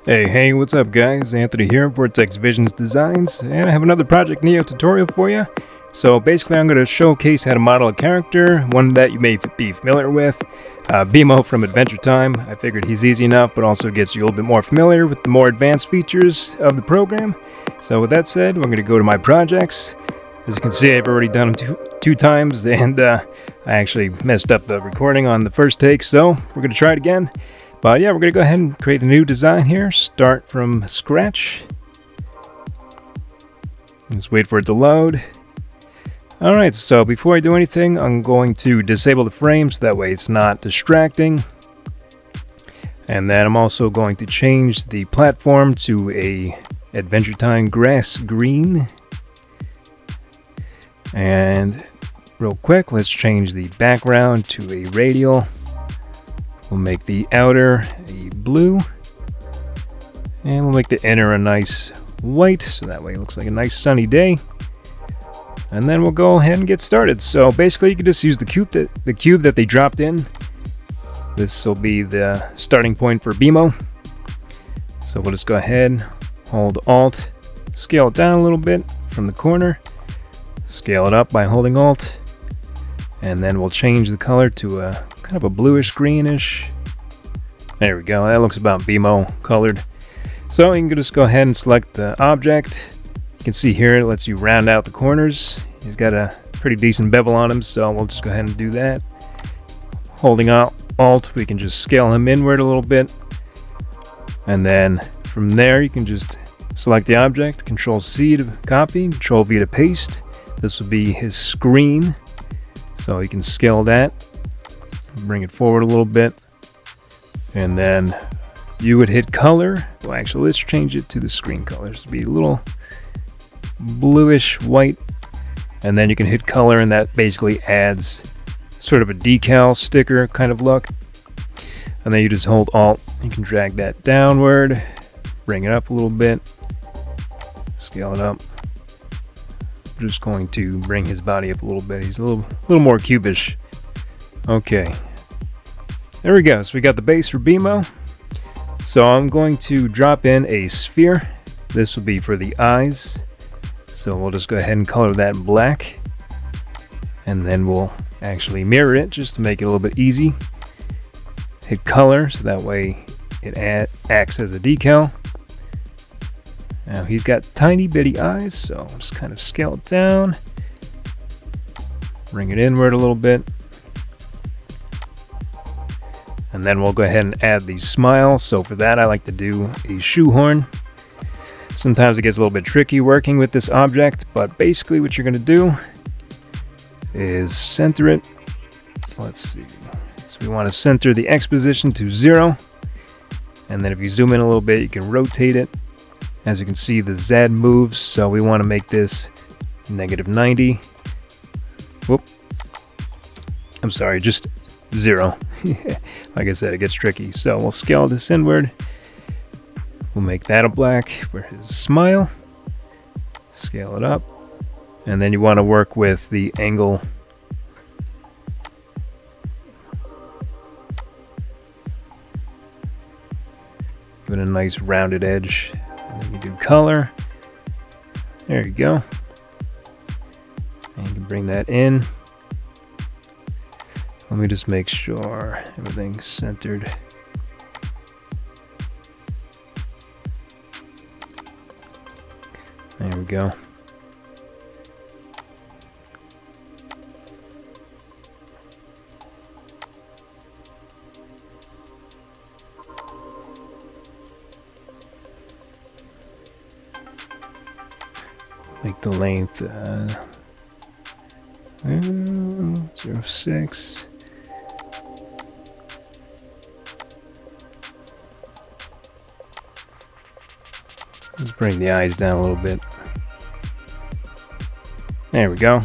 Hey, what's up guys? Anthony here, Vortex Visions Designs, and I have another Project Neo tutorial for you. So basically I'm going to showcase how to model a character, one that you may be familiar with, BMO from Adventure Time. I figured he's easy enough, but also gets you a little bit more familiar with the more advanced features of the program. So with that said, we're going to go to my projects. As you can see, I've already done them two times, and I actually messed up the recording on the first take, so we're going to try it again. But yeah, we're going to go ahead and create a new design here. Start from scratch. Let's wait for it to load. Alright, so before I do anything, I'm going to disable the frame so that way it's not distracting. And then I'm also going to change the platform to a Adventure Time grass green. And real quick, let's change the background to a radial. We'll make the outer a blue, and we'll make the inner a nice white, so that way it looks like a nice sunny day. And then we'll go ahead and get started. So basically you can just use the cube that they dropped in. This will be the starting point for BMO. So we'll just go ahead, hold Alt, scale it down a little bit from the corner, scale it up by holding Alt, and then we'll change the color to a kind of a bluish greenish. There we go, that looks about BMO colored. So you can just go ahead and select the object. You can see here it lets you round out the corners. He's got a pretty decent bevel on him, so we'll just go ahead and do that. Holding Alt, we can just scale him inward a little bit, and then from there you can just select the object, Control C to copy, Control V to paste. This will be his screen, so you can scale that, bring it forward a little bit, and then you would hit color. Well, actually, let's change it to the screen colors to be a little bluish white, and then you can hit color, and that basically adds sort of a decal sticker kind of look. And then you just hold Alt, you can drag that downward, bring it up a little bit, scale it up. I'm just going to bring his body up a little bit. He's a little more cubish. Okay, there we go. So we got the base for BMO. So I'm going to drop in a sphere. This will be for the eyes. So we'll just go ahead and color that black. And then we'll actually mirror it just to make it a little bit easy. Hit color so that way it acts as a decal. Now he's got tiny bitty eyes, so I'll just kind of scale it down. Bring it inward a little bit. And then we'll go ahead and add the smile. So for that I like to do a shoehorn. Sometimes it gets a little bit tricky working with this object, but basically what you're going to do is center it. Let's see. So we want to center the X position to 0. And then if you zoom in a little bit, you can rotate it. As you can see, the Z moves, so we want to make this -90. Whoop. I'm sorry, just 0. Like I said, it gets tricky. So we'll scale this inward. We'll make that a black for his smile. Scale it up. And then you want to work with the angle. Give it a nice rounded edge. And then you do color. There you go. And you can bring that in. Let me just make sure everything's centered. There we go. Make the length 0.6. Let's bring the eyes down a little bit. There we go.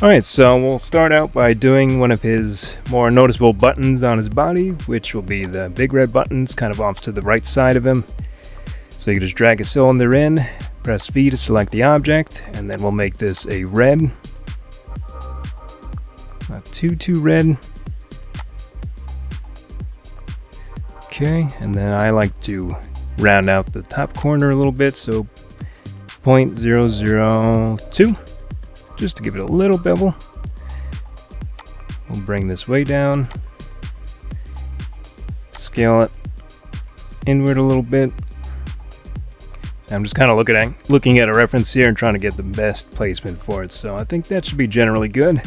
Alright, so we'll start out by doing one of his more noticeable buttons on his body, which will be the big red buttons kind of off to the right side of him. So you can just drag a cylinder in, press V to select the object, and then we'll make this a red. Not too red. Okay, and then I like to round out the top corner a little bit, so 0.002, just to give it a little bevel. We'll bring this way down, scale it inward a little bit. I'm just kind of looking at a reference here and trying to get the best placement for it, so I think that should be generally good.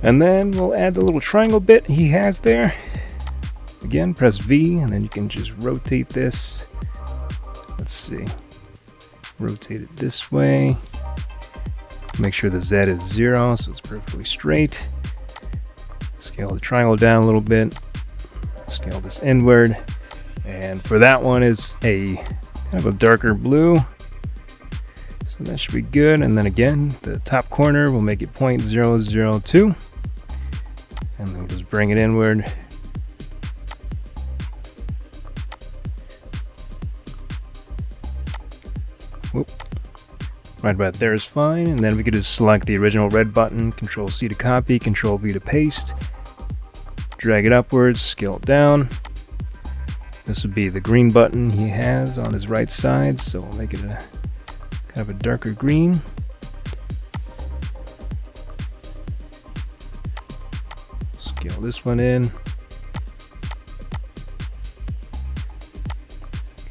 And then we'll add the little triangle bit he has there. Again, press V, and then you can just rotate this. Let's see. Rotate it this way. Make sure the Z is 0, so it's perfectly straight. Scale the triangle down a little bit. Scale this inward. And for that one is a kind of a darker blue. So that should be good. And then again, the top corner, we'll make it 0.002. And then we'll just bring it inward. Whoop. Right about there is fine. And then we could just select the original red button, Control C to copy, Control V to paste. Drag it upwards, scale it down. This would be the green button he has on his right side, so we'll make it a kind of a darker green. Scale this one in.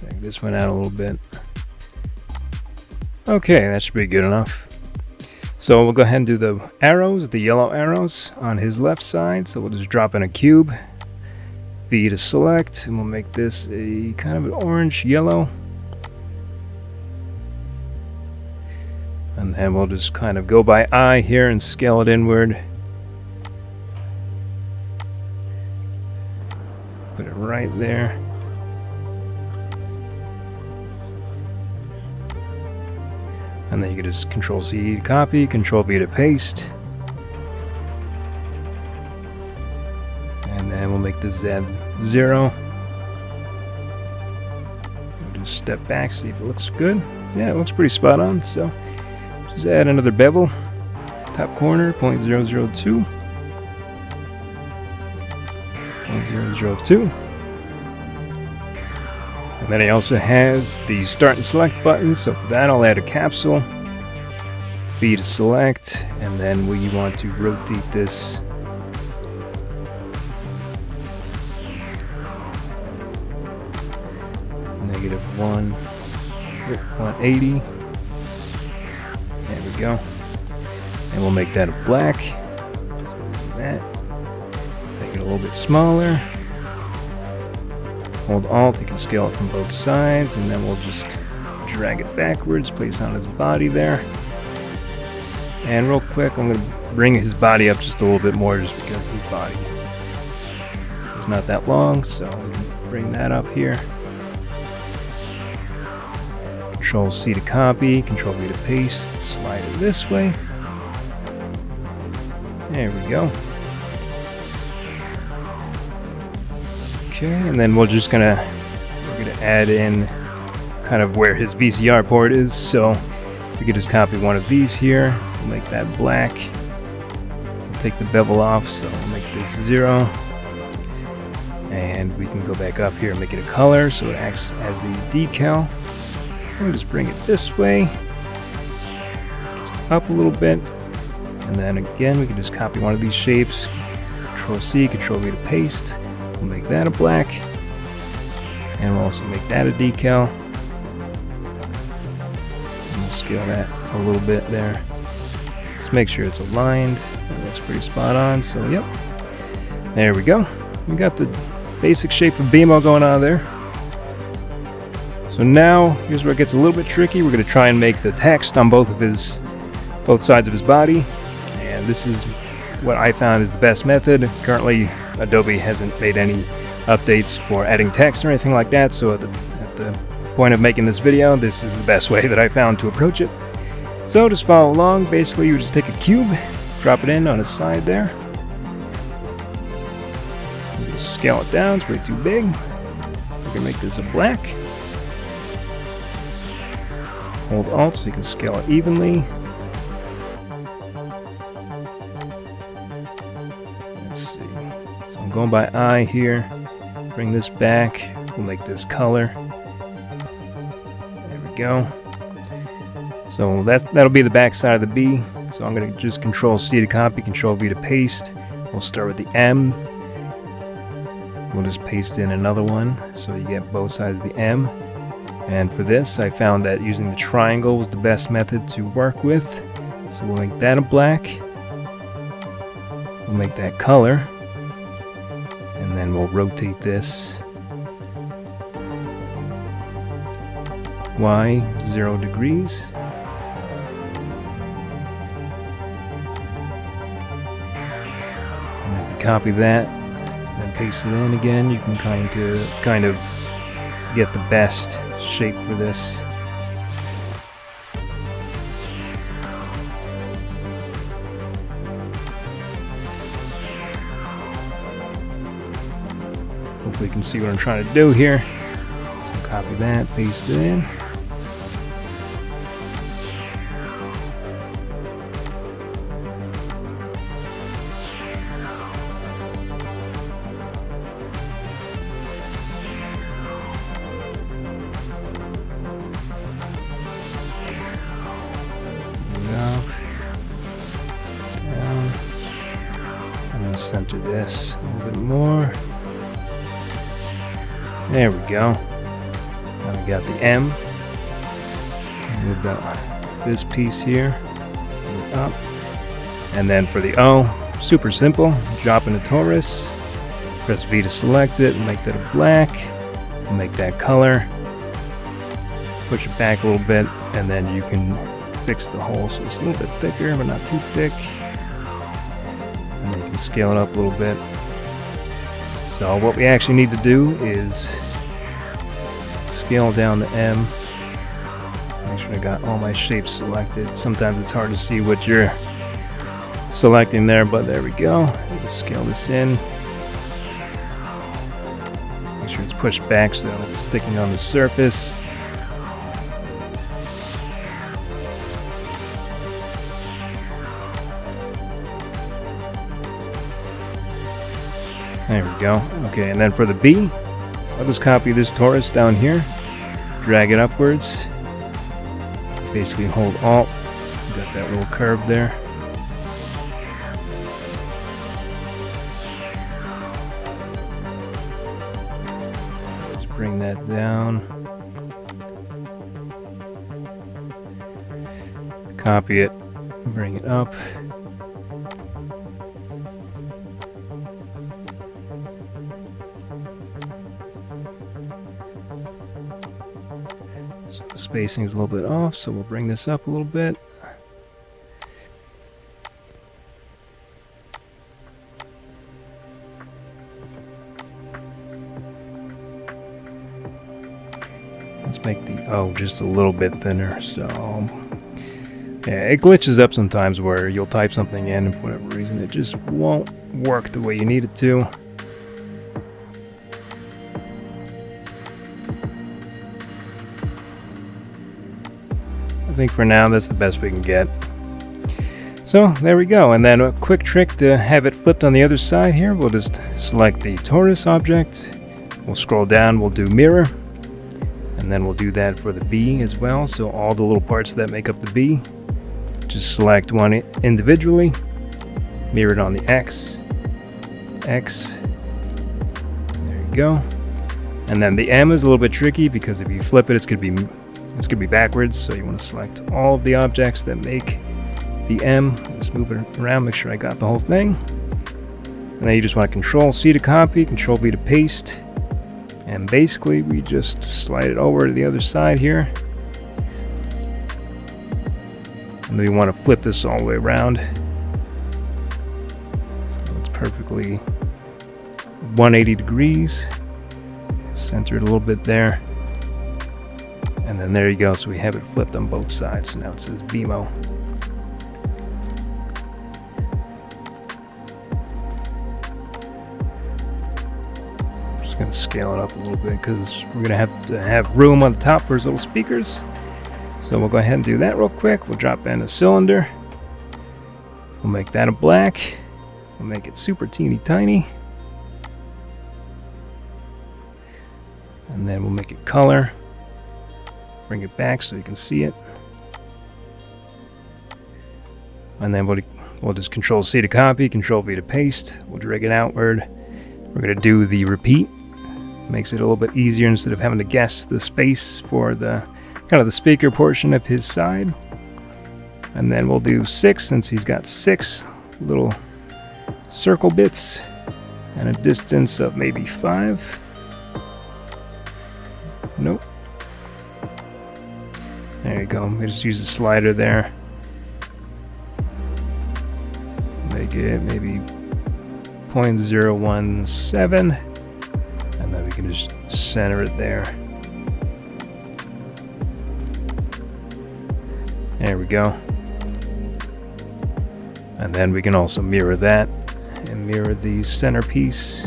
Drag this one out a little bit. Okay, that should be good enough. So we'll go ahead and do the arrows, the yellow arrows on his left side. So we'll just drop in a cube. V to select, and we'll make this a kind of an orange yellow. And then we'll just kind of go by eye here and scale it inward. Put it right there. And then you can just Control C to copy, Control V to paste. And then we'll make this Z 0. We'll just step back, see if it looks good. Yeah, it looks pretty spot on. So just add another bevel. Top corner, 0.002. 0.002. And then he also has the start and select button, so for that I'll add a capsule. B to select, and then we want to rotate this -180. There we go. And we'll make that a black. So we'll do that. Make it a little bit smaller. Hold Alt, you can scale it from both sides, and then we'll just drag it backwards, place on his body there. And real quick, I'm going to bring his body up just a little bit more, just because his body is not that long, so we can bring that up here. Control C to copy, Control V to paste, slide it this way. There we go. Okay, and then we're gonna add in kind of where his VCR port is, so we could just copy one of these here. We'll make that black. We'll take the bevel off, so we'll make this 0. And we can go back up here and make it a color, so it acts as a decal. We'll just bring it this way, up a little bit, and then again we can just copy one of these shapes. Control C, Control V to paste. We'll make that a black, and we'll also make that a decal. And we'll scale that a little bit there. Let's make sure it's aligned. That looks pretty spot on, so yep. There we go. We got the basic shape of BMO going on there. So now, here's where it gets a little bit tricky. We're going to try and make the text on both sides of his body. And this is what I found is the best method. Currently, Adobe hasn't made any updates for adding text or anything like that, so at the point of making this video, this is the best way that I found to approach it. So just follow along. Basically, you just take a cube, drop it in on his side there. You just scale it down, it's way too big. We can make this a black. Hold Alt so you can scale it evenly. Let's see. So I'm going by eye here. Bring this back. We'll make this color. go. So that'll be the back side of the B. So I'm going to just Control C to copy, Control V to paste. We'll start with the M. We'll just paste in another one so you get both sides of the M. And for this, I found that using the triangle was the best method to work with. So we'll make that a black. We'll make that color. And then we'll rotate this Y 0 degrees. And if you copy that, then paste it in again, you can kind of get the best shape for this. Hopefully you can see what I'm trying to do here. So copy that, paste it in. Center this a little bit more. There we go. Now we got the M. Move this piece here. Move up. And then for the O, super simple. Drop in the torus. Press V to select it. Make that a black. Make that color. Push it back a little bit, and then you can fix the hole so it's a little bit thicker, but not too thick. And then you can scale it up a little bit. So what we actually need to do is scale down the M. Make sure I got all my shapes selected. Sometimes it's hard to see what you're selecting there, but there we go. Just scale this in. Make sure it's pushed back so that it's sticking on the surface. There we go. Okay, and then for the B, I'll just copy this torus down here, drag it upwards, basically hold Alt, got that little curve there. Just bring that down. Copy it, bring it up. So the spacing is a little bit off, so we'll bring this up a little bit. Let's make the O just a little bit thinner. So yeah, it glitches up sometimes where you'll type something in and for whatever reason it just won't work the way you need it to. I think for now that's the best we can get. So there we go, and then a quick trick to have it flipped on the other side here. We'll just select the torus object, we'll scroll down, we'll do mirror, and then we'll do that for the B as well. So all the little parts that make up the B, just select one individually, mirror it on the X, there you go. And then the M is a little bit tricky because if you flip it, it's gonna be backwards, so you want to select all of the objects that make the M. Just move it around, make sure I got the whole thing. And then you just want to Control C to copy, Control V to paste. And basically we just slide it over to the other side here. And then you want to flip this all the way around. So it's perfectly 180 degrees. Center it a little bit there. And then there you go, so we have it flipped on both sides. So now it says BMO. I'm just gonna scale it up a little bit because we're gonna have to have room on the top for his little speakers. So we'll go ahead and do that real quick. We'll drop in a cylinder. We'll make that a black. We'll make it super teeny tiny. And then we'll make it color. bring it back so you can see it. And then we'll just Control C to copy, Control V to paste. We'll drag it outward. We're going to do the repeat. Makes it a little bit easier instead of having to guess the space for the kind of the speaker portion of his side. And then we'll do 6 since he's got 6 little circle bits and a distance of maybe 5. Nope. There you go. We just use the slider there. Make it maybe 0.017, and then we can just center it there. There we go. And then we can also mirror that and mirror the centerpiece.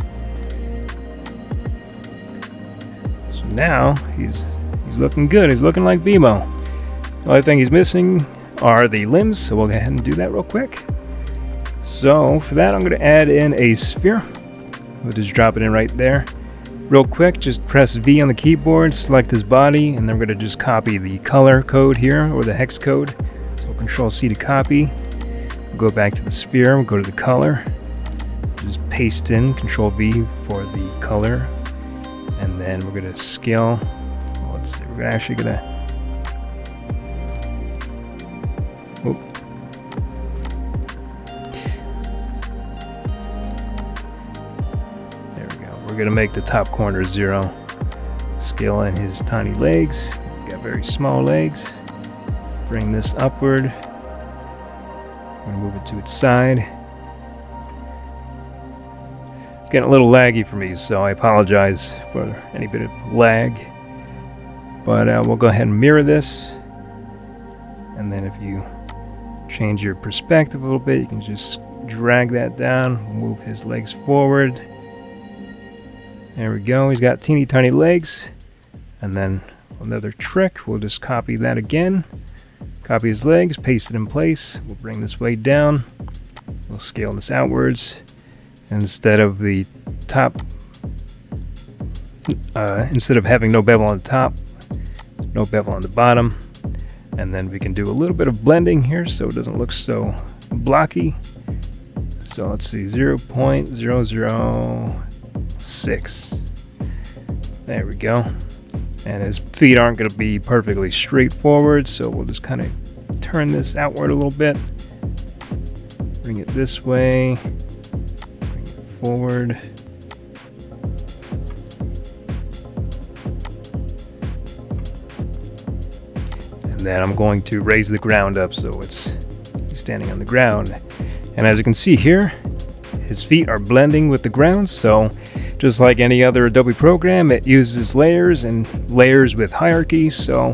So now he's looking good. He's looking like BMO. The only thing he's missing are the limbs, so we'll go ahead and do that real quick. So for that, I'm going to add in a sphere. We'll just drop it in right there. Real quick, just press V on the keyboard, select his body, and then we're going to just copy the color code here, or the hex code. So Control C to copy. We'll go back to the sphere, we'll go to the color. Just paste in Control V for the color. And then we're going to scale. Well, let's see, we're actually going to... We're going to make the top corner 0. Scale in his tiny legs. He's got very small legs. Bring this upward. I'm going to move it to its side. It's getting a little laggy for me, so I apologize for any bit of lag. But we'll go ahead and mirror this. And then if you change your perspective a little bit, you can just drag that down, move his legs forward. There we go, he's got teeny tiny legs. And then another trick, we'll just copy that again. Copy his legs, paste it in place. We'll bring this way down. We'll scale this outwards. And instead of the top, instead of having no bevel on the top, no bevel on the bottom. And then we can do a little bit of blending here so it doesn't look so blocky. So let's see, 0.006. There we go. And his feet aren't going to be perfectly straightforward, so we'll just kind of turn this outward a little bit. Bring it this way. Bring it forward. And then I'm going to raise the ground up so he's standing on the ground. And as you can see here, his feet are blending with the ground, so just like any other Adobe program, it uses layers and layers with hierarchies. So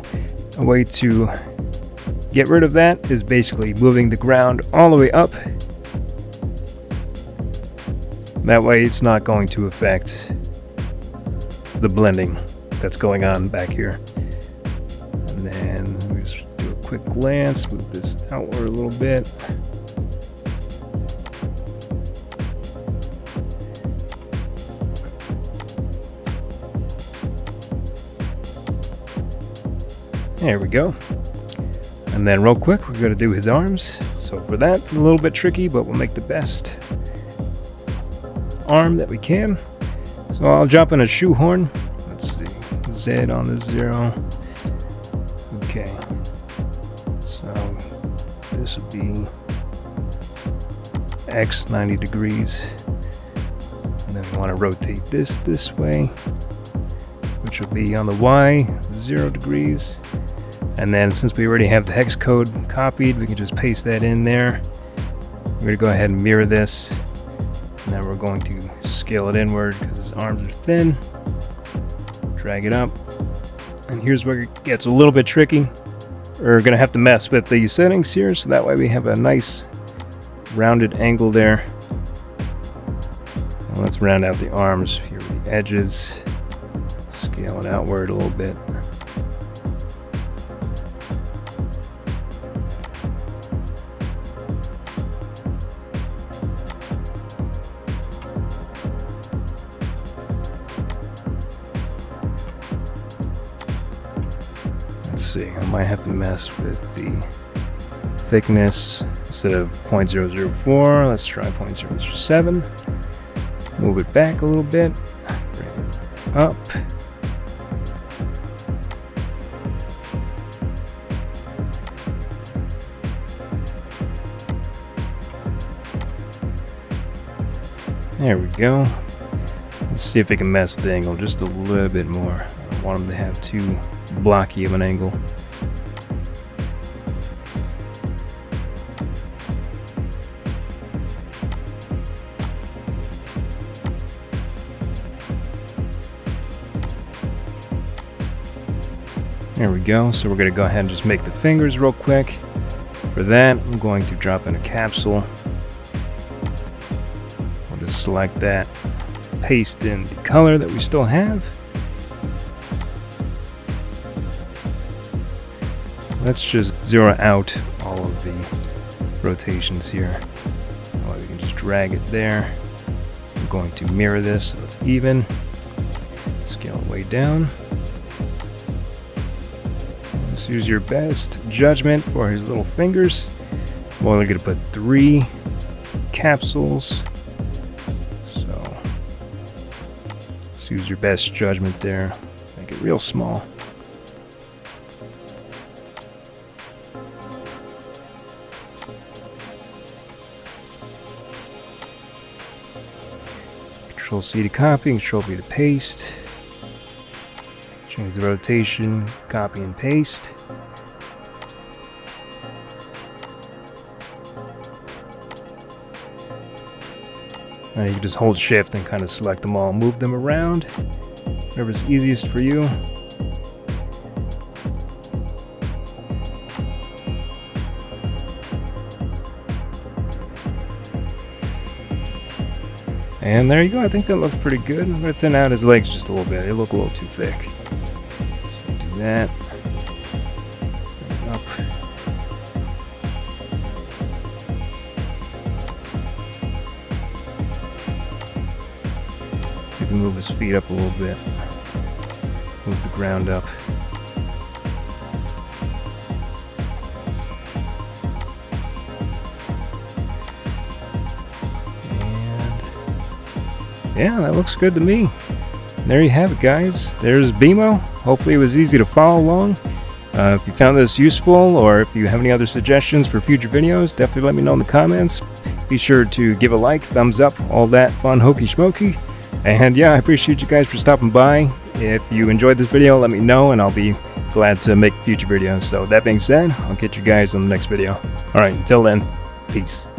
a way to get rid of that is basically moving the ground all the way up. That way it's not going to affect the blending that's going on back here. And then we just do a quick glance, move this outward a little bit. There we go. And then real quick, we're going to do his arms. So for that, a little bit tricky, but we'll make the best arm that we can. So I'll drop in a shoehorn. Let's see, Z on the 0. Okay. So this would be X 90 degrees. And then we want to rotate this way, which will be on the Y 0 degrees. And then since we already have the hex code copied, we can just paste that in there. We're going to go ahead and mirror this. And then we're going to scale it inward because his arms are thin. Drag it up. And here's where it gets a little bit tricky. We're going to have to mess with the settings here, so that way we have a nice rounded angle there. And let's round out the arms here with the edges. Scale it outward a little bit. see. I might have to mess with the thickness. Instead of 0.004, let's try 0.007. Move it back a little bit. Bring it up. There we go. Let's see if we can mess with the angle just a little bit more. I don't want them to have too blocky of an angle. There we go. So we're going to go ahead and just make the fingers real quick. For that, I'm going to drop in a capsule. We'll just select that, paste in the color that we still have. Let's just zero out all of the rotations here. Oh, we can just drag it there. I'm going to mirror this so it's even. Scale it way down. Let's use your best judgment for his little fingers. Well, we're going to put 3 capsules. So let's use your best judgment there. Make it real small. Control C to copy, Control V to paste. Change the rotation, copy and paste. Now you can just hold shift and kind of select them all, move them around, whatever's easiest for you. And there you go. I think that looks pretty good. I'm going to thin out his legs just a little bit. They look a little too thick. So do that. Up. Maybe move his feet up a little bit. Move the ground up. Yeah, that looks good to me. There you have it, guys. There's BMO. Hopefully it was easy to follow along. If you found this useful, or if you have any other suggestions for future videos, definitely let me know in the comments. Be sure to give a like, thumbs up, all that fun hokey schmokey. And yeah, I appreciate you guys for stopping by. If you enjoyed this video, let me know, and I'll be glad to make future videos. So that being said, I'll catch you guys on the next video. Alright, until then, peace.